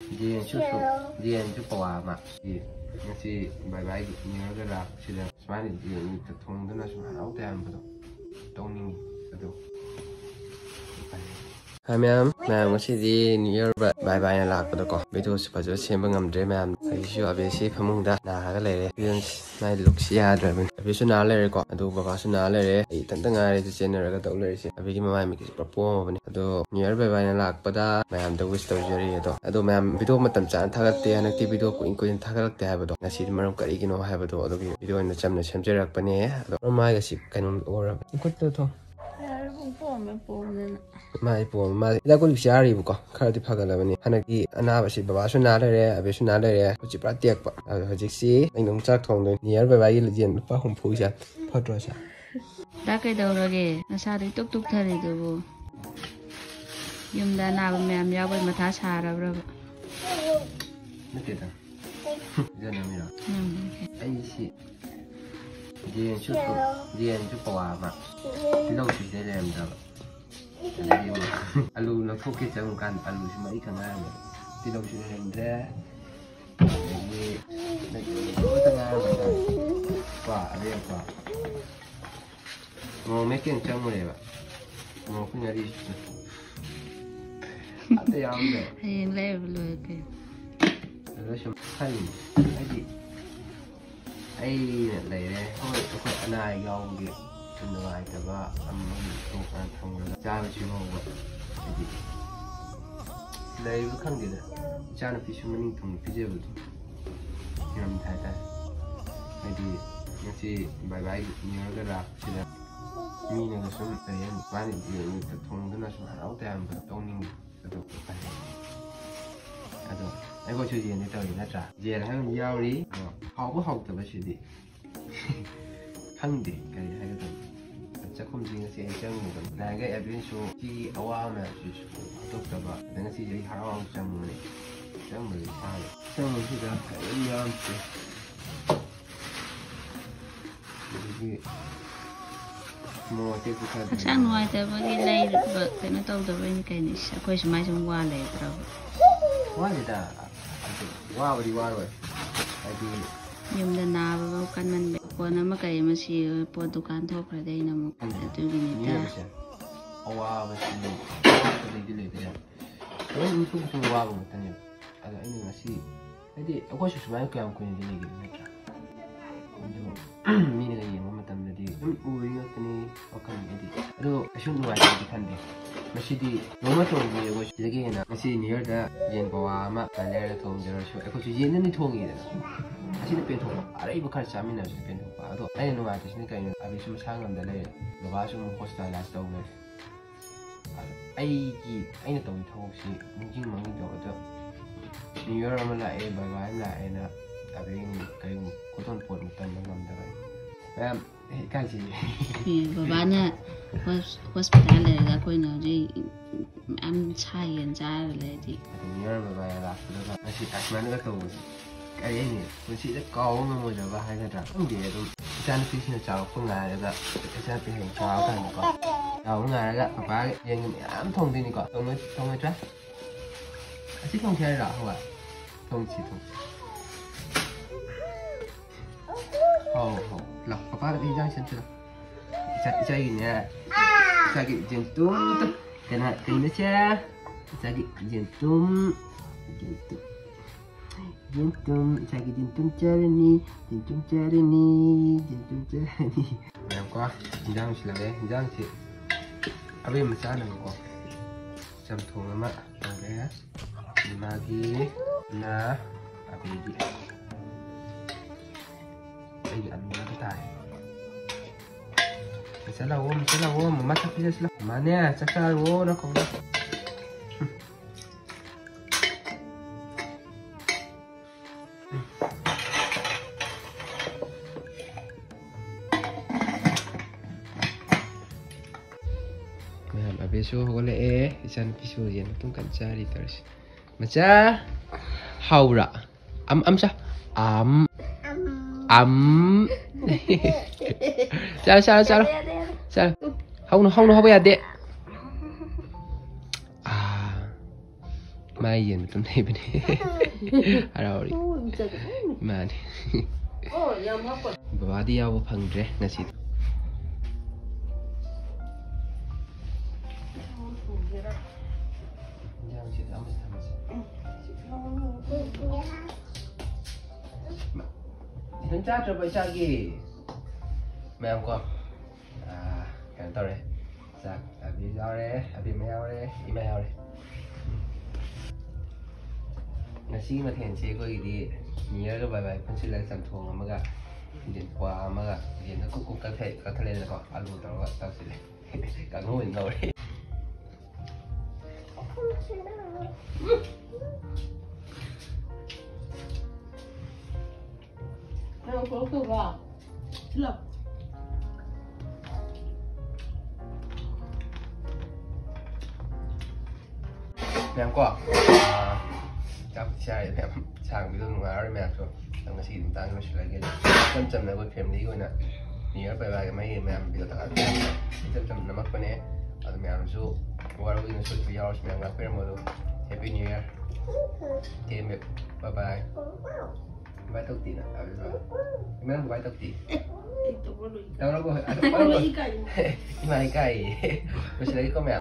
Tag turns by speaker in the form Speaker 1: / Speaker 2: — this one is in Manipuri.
Speaker 1: ꯌꯦꯟꯁꯨ ꯄꯋꯥ ꯑꯃ ꯉꯁꯤ ꯕꯥꯏ ꯕꯥꯏꯒꯤ ꯅꯤꯌꯔꯒ ꯂꯥꯛꯄꯁꯤꯗ ꯁꯨꯃꯥꯏꯅ ꯌꯦꯟꯇ ꯊꯣꯡꯗꯨꯅ ꯁꯨꯝ ꯍꯔꯥꯎ ꯇꯌꯥꯝꯕꯗꯣ ꯇꯧꯅꯤꯡꯉꯤ ꯑꯗꯣ ꯃꯌꯥꯝ ꯉꯁꯤꯗꯤ ꯅ꯭ꯌꯨ ꯏꯌꯔ ꯕꯥꯏ ꯕꯥꯏꯅ ꯂꯥꯛꯄꯗꯀꯣ ꯚꯤꯗꯤꯑꯣꯁꯤ ꯐꯖꯅ ꯁꯦꯝꯕ ꯉꯝꯗ꯭ꯔꯦ ꯃꯌꯥꯝ ꯑꯩꯁꯨ ꯑꯕꯦꯁꯤ ꯐꯃꯨꯡꯗ ꯅꯥꯔꯒ ꯂꯩꯔꯦ ꯃꯥꯏ ꯂꯨꯛꯁꯤ ꯌꯥꯗ꯭ꯔꯕꯅꯤ ꯑꯕꯦꯁꯨ ꯅꯥꯔ ꯂꯩꯔꯦꯀꯣ ꯑꯗꯨ ꯕꯕꯥꯁꯨ ꯅꯥꯔ ꯂꯩꯔꯦ ꯑꯩ ꯏꯊꯟꯇ ꯉꯥꯏꯔꯦ ꯆꯦꯟꯅꯔꯒ ꯇꯧ ꯂꯩꯔꯤꯁꯦ ꯑꯕꯦꯒꯤ ꯃꯃꯥꯏ ꯃꯤꯠꯀꯤꯁꯤ ꯄꯨꯔꯥ ꯄꯣꯝꯃꯕꯅꯤ ꯑꯗꯣ ꯅ꯭ꯌꯨ ꯏꯌꯔ ꯕꯥꯏ ꯕꯥꯏꯅ ꯂꯥꯛꯄꯗ ꯃꯌꯥꯝꯗ ꯋꯤꯁ ꯇꯧꯖꯔꯤ ꯑꯗꯣ ꯃꯌꯥꯝ ꯚꯤꯗꯤꯑꯣ ꯃꯇꯝ ꯆꯥꯅ ꯊꯥꯒꯠꯇꯦ ꯍꯟꯗꯛꯇꯤ ꯚꯤꯗꯤꯑꯣ ꯀꯨꯏꯅ ꯊꯥꯒꯠꯂꯛꯇꯦ ꯍꯥꯏꯕꯗꯣ ꯉꯁꯤꯗꯤ ꯃꯔꯝ ꯀꯔꯤꯒꯤꯅꯣ ꯍꯥꯏꯕꯗꯣ ꯑꯗꯨꯒꯤ ꯚꯤꯗꯤꯑꯣ ꯑꯣꯏꯅ ꯆꯝꯅ ꯁꯦꯝꯖꯔꯛꯄꯅꯦ ꯑꯗꯣ ꯃꯥꯏꯒꯁꯤ ꯀꯩꯅꯣꯝ ꯑꯣꯏꯔꯕ ꯈꯨꯠꯇ ꯊꯣ ꯃꯥꯏ ꯄꯣꯝꯃꯦ ꯃꯥꯗꯤ ꯍꯤꯗꯥꯛ ꯒꯨꯂꯤ ꯆꯥꯔꯤꯕꯀꯣ ꯈꯔꯗꯤ ꯐꯒꯠꯂꯕꯅꯤ ꯍꯟꯗꯛꯀꯤ ꯑꯅꯥꯕꯁꯤ ꯕꯕꯥꯁꯨ ꯅꯥ ꯂꯩꯔꯦ ꯑꯕꯦꯁꯨ ꯅꯥ ꯂꯩꯔꯦ ꯍꯧꯖꯤꯛ ꯄꯨꯔꯥ ꯇꯦꯛꯄ ꯑꯗꯣ ꯍꯧꯖꯤꯛꯁꯤ ꯑꯩꯅ ꯑꯃꯨꯛ ꯆꯥꯛ ꯊꯣꯡꯗꯣꯏꯅꯤ ꯅꯤꯌꯔ ꯕꯥꯏ ꯕꯥꯏꯒꯤ ꯌꯦꯟ ꯂꯨꯄꯥ 70 ꯐꯠꯇ꯭ꯔꯣ ꯁꯦ
Speaker 2: ꯗꯥ ꯀꯩꯗꯧꯔꯒꯦ ꯅꯁꯥꯗ ꯏꯇꯨꯛ ꯇꯨꯛꯊꯔꯤꯗꯨꯕꯨ ꯌꯨꯝꯗ ꯑꯅꯥꯕ ꯃꯌꯥꯝ ꯌꯥꯎꯕꯩ ꯃꯊꯥ ꯁꯥꯔꯕ꯭ꯔꯕ
Speaker 1: ꯅꯠꯇꯦꯗ ꯖꯅꯃꯤꯔ ꯑꯩꯁꯤ ꯌꯦꯟꯁꯨ ꯄꯋꯥ ꯑꯃ ꯇꯤꯜꯍꯧꯁꯨ ꯁꯤꯗꯩ ꯂꯩꯔꯝꯗ꯭ꯔꯕ ꯑꯗꯒꯤ ꯑꯂꯨ ꯂꯧꯊꯣꯛꯀꯦ ꯆꯪꯉꯀꯥꯟꯗ ꯑꯂꯨꯁꯤ ꯃꯔꯤꯈꯛ ꯉꯥꯏꯔꯝꯃꯦ ꯇꯤꯜꯍꯧꯁꯨ ꯂꯩꯔꯝꯗ꯭ꯔꯦ ꯑꯗꯒꯤ ꯑꯃꯇ ꯉꯥꯏꯔꯝꯃꯦ ꯀꯣ ꯑꯗꯩꯀꯣ ꯃꯣꯔꯣꯛ ꯃꯦꯠꯀꯦꯅ ꯆꯪꯉꯨꯔꯦꯕ ꯃꯣꯔꯣꯛ ꯉꯥꯔꯤꯁꯨ ꯑꯇ ꯌꯥꯎꯔꯝꯗ꯭ꯔꯦ
Speaker 2: ꯍꯌꯦꯡ ꯂꯩꯔꯕ ꯂꯣꯏꯔꯦ
Speaker 1: ꯑꯗꯨꯗ ꯁꯨꯝ ꯈꯜꯂꯤꯅꯤ ꯍꯥꯏꯗꯤ ꯑꯩꯅ ꯂꯩꯔꯦ ꯍꯣꯏ ꯑꯩꯈꯣꯏ ꯑꯅꯥ ꯑꯌꯦꯛ ꯌꯥꯎꯕꯒꯤ ꯅꯨꯡꯉꯥꯏꯇꯕ ꯑꯃꯒꯤ ꯇꯣꯛꯅ ꯊꯝꯒ꯭ꯔꯒ ꯆꯥꯕꯁꯤ ꯐꯥꯎꯕ ꯍꯥꯏꯗꯤ ꯂꯩꯕ ꯈꯪꯗꯦꯗ ꯏꯆꯥꯅꯨꯄꯤꯁꯨ ꯃꯅꯤꯡ ꯊꯨꯡꯅ ꯄꯤꯖꯕꯗꯣ ꯉꯝꯗꯦ ꯍꯥꯏꯇꯥꯔꯦ ꯍꯥꯏꯗꯤ ꯉꯁꯤ ꯕꯥꯏ ꯕꯥꯏꯒꯤ ꯅꯤꯌꯔꯒ ꯂꯥꯛꯄꯁꯤꯗ ꯃꯤꯅꯒ ꯁꯨꯝ ꯀꯔꯤ ꯍꯥꯏꯅꯤ ꯃꯥꯅ ꯌꯦꯟꯇ ꯊꯣꯡꯗꯨꯅ ꯁꯨꯝ ꯍꯔꯥꯎ ꯇꯌꯥꯝꯕꯗꯣ ꯇꯧꯅꯤꯡꯉꯤ ꯑꯗꯣ ꯑꯗꯣ ꯑꯩꯈꯣꯏꯁꯨ ꯌꯦꯟꯗꯤ ꯇꯧꯔꯤ ꯅꯠꯇ꯭ꯔꯥ ꯌꯦꯟ ꯍꯥꯏꯕ ꯌꯥꯎꯔꯤ ꯑꯗꯣ ꯍꯥꯎꯕ ꯍꯥꯎꯇꯕꯁꯤꯗꯤ ꯈꯪꯗꯦ ꯀꯔꯤ ꯍꯥꯏꯒꯗꯕꯅꯣ ꯆꯥꯛꯈꯨꯝꯁꯤ ꯉꯁꯤ ꯑꯩ ꯆꯪꯉꯨꯕ ꯅꯍꯥꯟꯈꯩ ꯑꯦꯕ꯭ꯔꯤꯟꯁꯨ ꯁꯤꯒꯤ ꯑꯋꯥꯕ ꯃꯌꯥꯝꯁꯤꯁꯨ ꯍꯥꯠꯇꯣꯛꯇꯕ ꯑꯗ ꯉꯁꯤꯁꯦ ꯑꯩ ꯍꯔꯥꯎ ꯆꯪꯕꯅꯦ ꯆꯪꯕꯗꯤ ꯏꯁꯥꯗ ꯆꯪꯕꯁꯤꯗ ꯀꯔꯤꯝ ꯌꯥꯎꯔꯝꯗꯦ ꯑꯗꯒꯤ
Speaker 2: ꯍꯛꯆꯥꯡ ꯅꯨꯡꯉꯥꯏꯇꯕꯒꯤ ꯂꯩꯔꯤꯕ ꯀꯩꯅꯣ ꯇꯧꯗꯕꯩꯅꯤ ꯀꯩꯅꯣ ꯑꯩꯈꯣꯏ ꯁꯨꯃꯥꯏ ꯁꯨꯝ ꯋꯥ ꯂꯩꯕ꯭ꯔꯕ
Speaker 1: ꯋꯥꯗꯦꯗ ꯋꯥꯕꯗꯤ ꯋꯥꯔꯣꯏ ꯍꯥꯏꯗꯤ
Speaker 2: ꯌꯨꯝꯗ ꯅꯥꯕꯐꯥꯎ ꯀꯟꯃꯟꯕ ꯐꯣꯟ ꯑꯃ ꯀꯔꯤ ꯑꯃ ꯁꯤꯔꯒ ꯄꯣꯠ ꯗꯨꯀꯥꯟ ꯊꯣꯛꯈ꯭ꯔꯗꯤ ꯑꯩꯅ ꯑꯃꯨꯛ ꯑꯗꯨꯒꯤꯅꯤꯗ
Speaker 1: ꯑꯋꯥꯕꯁꯤ ꯂꯩꯗꯤ ꯂꯩꯕ ꯌꯥꯏ ꯂꯣꯏ ꯃꯤꯄꯨꯝ ꯋꯥꯕ ꯉꯥꯛꯇꯅꯦꯕ ꯑꯗꯣ ꯑꯩꯅ ꯉꯁꯤ ꯍꯥꯏꯗꯤ ꯑꯩꯈꯣꯏꯁꯨ ꯁꯨꯃꯥꯏꯅ ꯀꯌꯥꯝ ꯀꯨꯏꯅꯗꯤ ꯂꯩꯒꯦ ꯅꯠꯇ꯭ꯔꯥ ꯑꯗꯣ ꯃꯤꯅꯒ ꯌꯦꯡꯕ ꯃꯇꯝꯗꯗꯤ ꯑꯗꯨꯝ ꯎꯔꯤ ꯉꯥꯛꯇꯅꯤ ꯋꯥꯈꯜ ꯍꯥꯏꯗꯤ ꯑꯗꯣ ꯀꯩꯁꯨ ꯅꯨꯡꯉꯥꯏꯇꯦꯗꯤ ꯈꯟꯗꯦ ꯉꯁꯤꯗꯤ ꯅꯣꯡꯃ ꯊꯣꯡꯕꯤ ꯑꯩꯈꯣꯏ ꯁꯤꯗꯒꯤ ꯍꯦꯟꯅ ꯉꯁꯤ ꯅ꯭ꯌꯨ ꯏꯌꯔꯗ ꯌꯦꯟ ꯄꯋꯥ ꯑꯃ ꯂꯩꯔꯒ ꯊꯣꯡꯖꯔꯁꯨ ꯑꯩꯈꯣꯏꯁꯨ ꯌꯦꯟꯗꯅꯤ ꯊꯣꯡꯉꯤꯗꯅ ꯑꯁꯤꯅ ꯄꯦꯟꯊꯣꯛꯄ ꯑꯔꯩꯕ ꯈꯔ ꯆꯥꯃꯤꯟꯅꯕꯁꯤꯅ ꯄꯦꯟꯊꯣꯛꯄ ꯑꯗꯣ ꯑꯩꯅ ꯅꯨꯡꯉꯥꯏꯇ꯭ꯔꯤꯁꯤꯅ ꯀꯩꯅꯣ ꯑꯕꯤꯁꯨ ꯃꯁꯥ ꯉꯝꯗ ꯂꯩꯔꯦ ꯕꯕꯥꯁꯨ ꯑꯃꯨꯛ ꯍꯣꯁꯄꯤꯇꯥꯂꯥꯏꯁ ꯇꯧ ꯂꯩꯔꯦ ꯑꯩꯅ ꯇꯧꯔꯤ ꯊꯕꯛꯁꯤ ꯅꯤꯡꯁꯤꯡ ꯃꯥꯡꯅꯤꯡꯗꯕꯗ ꯅ꯭ꯌꯨ ꯏꯌꯔ ꯑꯃ ꯂꯥꯛꯑꯦ ꯕꯥꯏ ꯕꯥꯏ ꯑꯃ ꯂꯥꯛꯑꯦꯅ ꯑꯗꯒꯤ ꯀꯔꯤꯒꯨꯝꯕ ꯈꯨꯗꯣꯟ ꯄꯣꯠ ꯃꯇꯝꯗ ꯉꯝꯗꯕ ꯃꯌꯥꯝ ꯏꯀꯥꯏꯁꯤ
Speaker 2: ꯕꯕꯥꯅ ꯍꯣꯁꯄꯤꯇꯥꯜ ꯂꯩꯔꯒ ꯑꯩꯈꯣꯏꯅ ꯍꯧꯖꯤꯛ ꯃꯌꯥꯝ ꯁꯥ ꯌꯦꯟ ꯆꯥꯔꯒ ꯂꯩꯔꯗꯤ
Speaker 1: ꯅ꯭ꯌꯨ ꯏꯌꯔ ꯕꯥꯏ ꯕꯥꯏ ꯂꯥꯛꯄꯗꯒ ꯉꯁꯤ ꯑꯁꯨꯃꯥꯏꯅꯒ ꯇꯧꯕꯁꯤ ꯀꯔꯤ ꯍꯥꯏꯅꯤ ꯄꯨꯟꯁꯤꯗ ꯀꯥꯎꯕ ꯉꯝꯃꯣꯏꯗꯕ ꯍꯥꯏꯒꯗ꯭ꯔꯥ ꯈꯪꯗꯦ ꯑꯗꯨꯝ ꯏꯆꯥꯅꯨꯄꯤꯁꯤꯅ ꯆꯥꯎꯔꯛꯄ ꯉꯥꯏꯔꯒ ꯏꯆꯥꯅꯨꯄꯤ ꯍꯌꯦꯡ ꯆꯥꯎꯔꯀꯥꯟꯗꯀꯣ ꯆꯥꯎꯕ ꯉꯥꯏꯔꯒ ꯕꯕꯥꯒ ꯌꯦꯟꯒ ꯃꯌꯥꯝ ꯊꯣꯡꯗꯣꯏꯅꯤꯀꯣ ꯊꯣꯡꯉꯣꯏꯗ꯭ꯔꯥ ꯑꯁꯤ ꯊꯣꯡꯁꯤ ꯍꯥꯏꯔꯣ ꯍꯋꯥꯏ ꯊꯣꯡꯁꯤ ꯍꯥꯎ ꯂꯥꯛ ꯄꯄꯥꯒꯗꯤ ꯏꯟꯖꯥꯡ ꯁꯦꯝꯁꯤꯂꯣ ꯏꯆꯥꯒꯤꯅꯦ 이자기 젠뚱 그나 그나자 이자기 젠뚱 자기 젠뚱 짜르니 그냥과 인장 실라게 인장치 아베 마차는 거 짬통 아마 그래 마기 나 아베기 이게 안 나다 Salawo, mamasak bisa sila. Mana ya, salawo na kung Abeso wala isan piso yan itong kansari ters. Macha haura. Sa Sao? Không nó hấp bây giờ đấy. Mai ꯌꯦꯟ ꯃꯇꯨꯝ ꯂꯩꯕꯅꯤ ꯍꯔꯥꯎꯔꯤ ꯏꯃꯥꯅꯤ ꯕꯕꯥꯗꯤ ꯌꯥꯎꯕ ꯐꯪꯗ꯭ꯔꯦ ꯉꯁꯤꯗꯤ ꯅꯪ ꯆꯥꯗ꯭ꯔꯕ ꯏꯆꯥꯒꯤ ꯃꯌꯥꯝ ꯀꯣ ꯀꯩꯅꯣ ꯇꯧꯔꯦ ꯆꯥꯛ ꯑꯕꯤ ꯌꯥꯎꯔꯦ ꯑꯕꯤꯃ ꯌꯥꯎꯔꯦ ꯏꯃꯥ ꯌꯥꯎꯔꯦ ꯉꯁꯤꯒꯤ ꯃꯊꯦꯜꯁꯦ ꯑꯩꯈꯣꯏꯒꯤꯗꯤ ꯅꯤꯌꯔꯒ ꯕꯥꯏ ꯕꯥꯏ ꯄꯨꯟꯁꯤꯜꯂꯒ ꯆꯝꯊꯣꯡ ꯑꯃꯒ ꯌꯦꯟ ꯀ꯭ꯋꯥ ꯑꯃꯒ ꯌꯦꯟꯗ ꯀꯨꯛ ꯀꯨꯛ ꯀꯛꯊꯠꯂꯦꯗꯅꯀꯣ ꯑꯂꯨ ꯇꯧꯔꯒ ꯇꯧꯁꯤꯜꯂꯦ ꯀꯥꯡꯍꯧ ꯑꯣꯏꯅ ꯉꯧꯔꯦ mẹ có chắc sai mẹ sang ví dụ ngoài mẹ rồi trong cái gì chúng ta nó sẽ lấy cái chấm chấm này với phèm lý rồi nè nhớ bài bài cái mấy mẹ bây giờ ta chấm chấm nó mắc cái này ở mẹ nó số qua đâu nó số bây giờ mẹ ngáp cái mà luôn happy new year thêm bye bye bye tóc tì nè à bây giờ mẹ không bye tóc tì đâu nó có nhưng mà cái mình sẽ lấy con mẹ